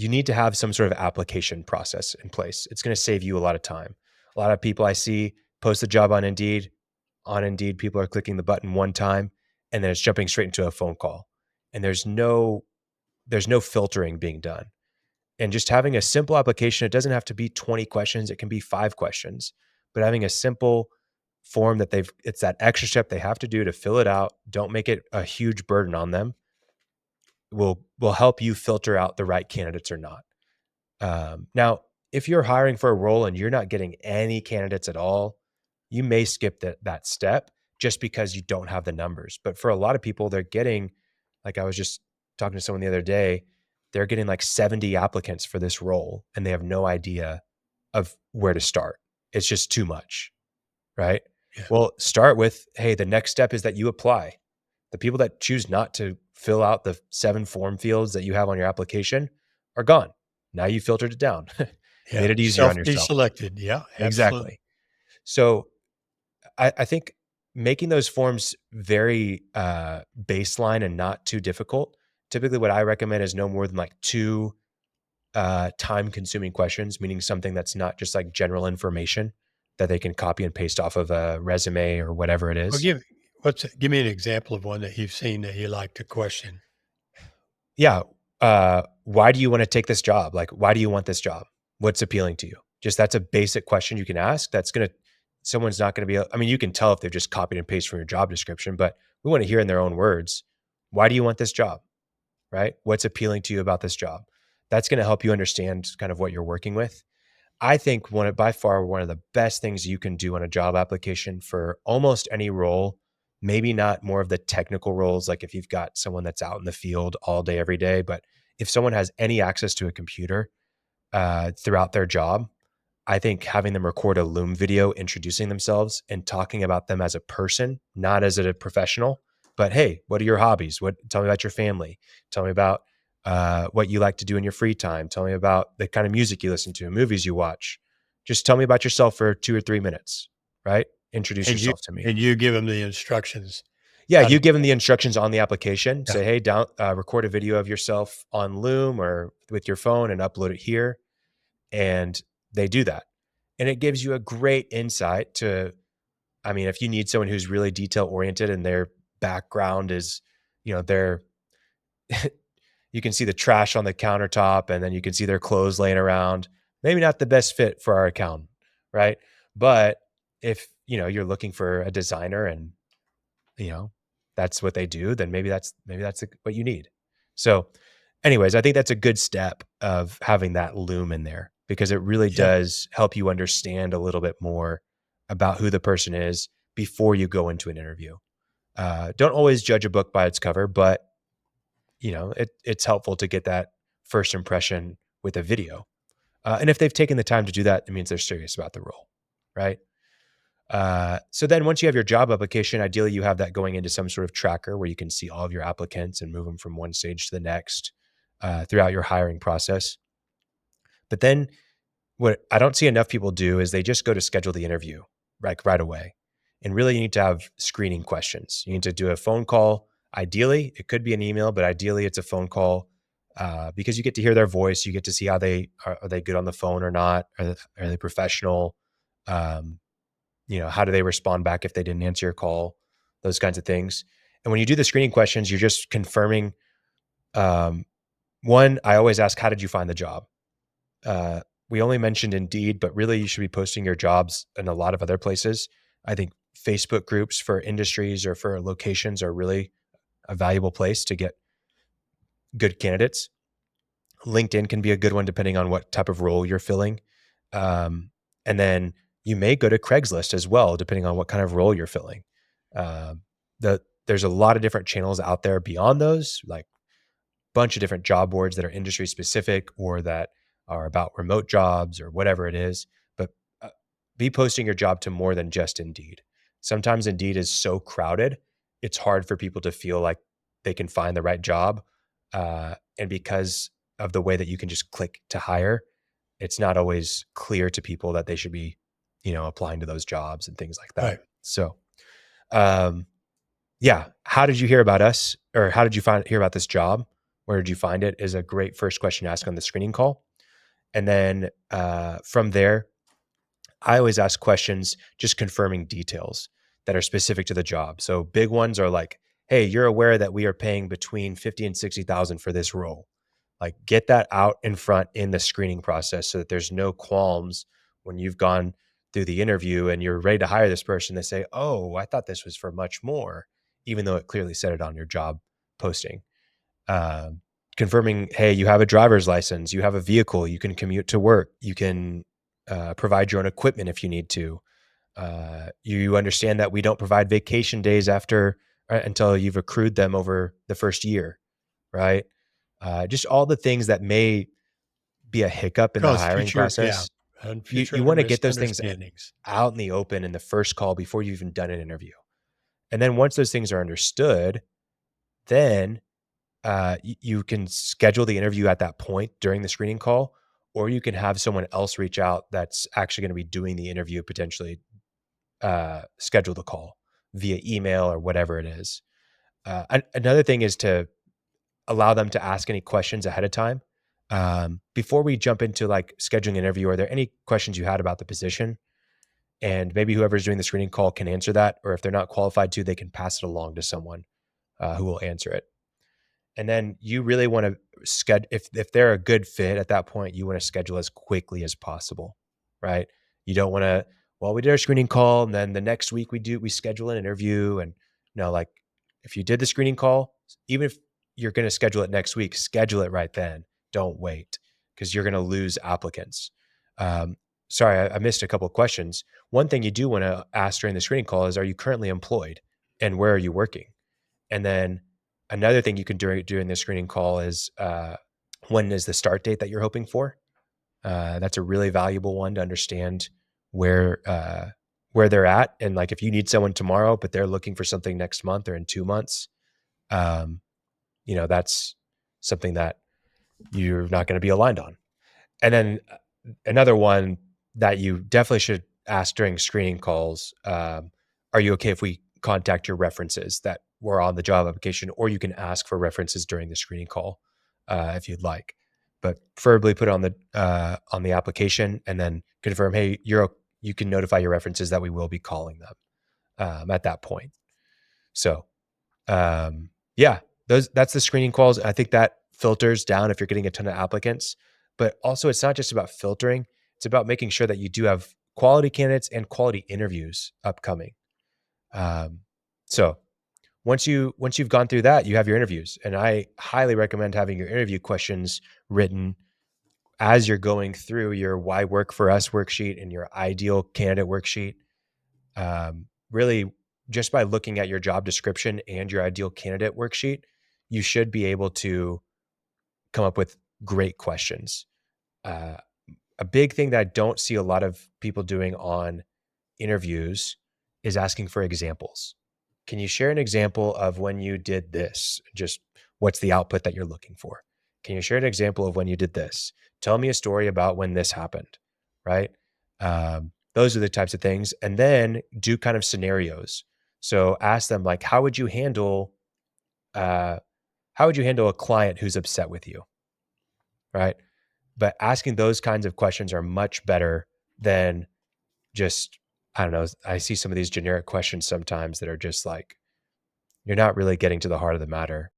you need to have some sort of application process in place. It's going to save you a lot of time. A lot of people I see post the job on Indeed. On Indeed, people are clicking the button one time and then it's jumping straight into a phone call. And there's no filtering being done. And just having a simple application, it doesn't have to be 20 questions. It can be 5 questions, but having a simple form that it's that extra step they have to do to fill it out. Don't make it a huge burden on them. Will help you filter out the right candidates or not. Now, if you're hiring for a role and you're not getting any candidates at all, you may skip that step just because you don't have the numbers. But for a lot of people, they're getting, like I was just talking to someone the other day, they're getting like 70 applicants for this role and they have no idea of where to start. It's just too much, right? Yeah. Well, start with, hey, the next step is that you apply. The people that choose not to fill out the 7 form fields that you have on your application are gone. Now you filtered it down. Made it easier on yourself. Deselected. Yeah, absolutely. Exactly. So I think making those forms very baseline and not too difficult. Typically what I recommend is no more than like 2 time-consuming questions, meaning something that's not just like general information that they can copy and paste off of a resume or whatever it is. Well, give me an example of one that you've seen that you like to question. Yeah. Why do you want to take this job? Like, why do you want this job? What's appealing to you? Just that's a basic question you can ask. Someone's not going to be, you can tell if they've just copied and pasted from your job description, but we want to hear in their own words, why do you want this job? Right? What's appealing to you about this job? That's going to help you understand kind of what you're working with. I think by far one of the best things you can do on a job application for almost any role, maybe not more of the technical roles, like if you've got someone that's out in the field all day, every day, but if someone has any access to a computer throughout their job, I think having them record a Loom video introducing themselves and talking about them as a person, not as a professional, but hey, what are your hobbies? Tell me about your family. Tell me about what you like to do in your free time. Tell me about the kind of music you listen to, movies you watch. Just tell me about yourself for 2 or 3 minutes, right? Introduce yourself to me. And you give them the instructions. Yeah, you give them the instructions on the application. Yeah. Say, hey, record a video of yourself on Loom or with your phone and upload it here. And they do that. And it gives you a great insight to, if you need someone who's really detail oriented and their background is, they're you can see the trash on the countertop and then you can see their clothes laying around. Maybe not the best fit for our account, right? But if, you're looking for a designer and, that's what they do, then maybe that's what you need. So anyways, I think that's a good step of having that Loom in there because it really does help you understand a little bit more about who the person is before you go into an interview. Don't always judge a book by its cover, but it's helpful to get that first impression with a video. And if they've taken the time to do that, it means they're serious about the role, right? So then once you have your job application, ideally you have that going into some sort of tracker where you can see all of your applicants and move them from one stage to the next throughout your hiring process. But then what I don't see enough people do is they just go to schedule the interview right away. And really you need to have screening questions. You need to do a phone call. Ideally, it could be an email, but ideally it's a phone call because you get to hear their voice. You get to see how are they good on the phone or not? Are they professional? How do they respond back if they didn't answer your call? Those kinds of things. And when you do the screening questions, you're just confirming. One, I always ask, how did you find the job? We only mentioned Indeed, but really you should be posting your jobs in a lot of other places. I think Facebook groups for industries or for locations are really a valuable place to get good candidates. LinkedIn can be a good one depending on what type of role you're filling. And then you may go to Craigslist as well, depending on what kind of role you're filling. There's a lot of different channels out there beyond those, like a bunch of different job boards that are industry specific or that are about remote jobs or whatever it is. But be posting your job to more than just Indeed. Sometimes Indeed is so crowded, it's hard for people to feel like they can find the right job. And because of the way that you can just click to hire, it's not always clear to people that they should be, applying to those jobs and things like that. Right. So, how did you hear about us or how did you hear about this job? Where did you find it? Is a great first question to ask on the screening call. And then from there, I always ask questions just confirming details that are specific to the job. So big ones are like, "Hey, you're aware that we are paying between 50 and 60,000 for this role." Like get that out in front in the screening process so that there's no qualms when you've gone through the interview and you're ready to hire this person. They say, "Oh, I thought this was for much more," even though it clearly said it on your job posting. Um, Confirming, hey, you have a driver's license, you have a vehicle, you can commute to work, you can provide your own equipment if you need to. You understand that we don't provide vacation days after until you've accrued them over the first year, right? Just all the things that may be a hiccup in the Cause hiring future, yeah, process. and You future want to get those things misunderstandings. out in the open in the first call before you've even done an interview. And then once those things are understood, then you can schedule the interview at that point during the screening call, or you can have someone else reach out that's actually going to be doing the interview, potentially schedule the call via email or whatever it is. Another thing is to allow them to ask any questions ahead of time. Before we jump into like scheduling an interview, are there any questions you had about the position? And maybe whoever's doing the screening call can answer that, or if they're not qualified to, they can pass it along to someone who will answer it. And then you really want to schedule if they're a good fit at that point, you want to schedule as quickly as possible, right? You don't want to, well, we did our screening call and then the next week we schedule an interview and no, like if you did the screening call, even if you're going to schedule it next week, schedule it right then. Don't wait because you're going to lose applicants. Um, Sorry, I missed a couple of questions. One thing you do want to ask during the screening call is, are you currently employed and where are you working? And then another thing you can do during the screening call is when is the start date that you're hoping for? That's a really valuable one to understand where they're at, and like if you need someone tomorrow, but they're looking for something next month or in 2 months, um, that's something that you're not going to be aligned on. And then another one that you definitely should ask during screening calls, are you okay if we contact your references that were on the job application? Or you can ask for references during the screening call if you'd like, but preferably put it on the application and then confirm, hey, you can notify your references that we will be calling them at that point. So yeah, that's the screening calls. I think that filters down if you're getting a ton of applicants, but also it's not just about filtering. It's about making sure that you do have quality candidates and quality interviews upcoming. So once you've gone through that, you have your interviews, and I highly recommend having your interview questions written as you're going through your why work for us worksheet and your ideal candidate worksheet. Really, just by looking at your job description and your ideal candidate worksheet, you should be able to come up with great questions. Uh, a big thing that I don't see a lot of people doing on interviews is asking for examples. Can you share an example of when you did this? Just what's the output that you're looking for? Can you share an example of when you did this? Tell me a story about when this happened, right? Those are the types of things. And then do kind of scenarios. So ask them like, uh, how would you handle a client who's upset with you, right? But asking those kinds of questions are much better than just, I don't know, I see some of these generic questions sometimes that are just like, you're not really getting to the heart of the matter.